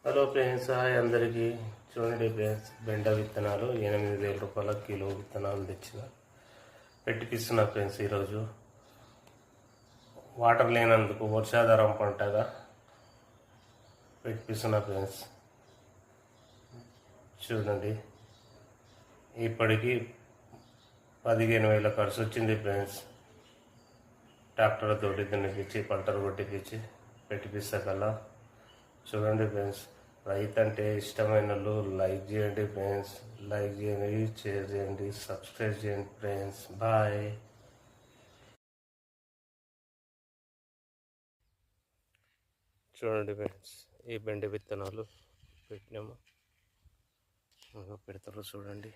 Hello friends, hi అందరికీ. చూడండి friends, బెండ విత్తనాలు 8,000 రూపాయల కిలో విత్తనాలు పెట్టిస్తున్నా ఫ్రెండ్స్. ఈరోజు వాటర్ లేనందుకు వర్షాధారం పంటగా పెట్టిస్తున్నా ఫ్రెండ్స్. చూడండి, ఇప్పటికీ 15,000 ఖర్చు వచ్చింది ఫ్రెండ్స్. ట్రాక్టర్ తోటి దున్నిపించి పంటలు కొట్టిపించి పెట్టిపిస్తా కల్లా. చూడండి ఫ్రెండ్స్, రైతు అంటే ఇష్టమైన వాళ్ళు లైక్ చేయండి ఫ్రెండ్స్, లైక్ చేయండి, షేర్ చేయండి, సబ్స్క్రైబ్ చేయండి ఫ్రెండ్స్. బాయ్. చూడండి ఫ్రెండ్స్, ఈ బెండ విత్తనాలు పెట్టినాము, పెడతారు చూడండి.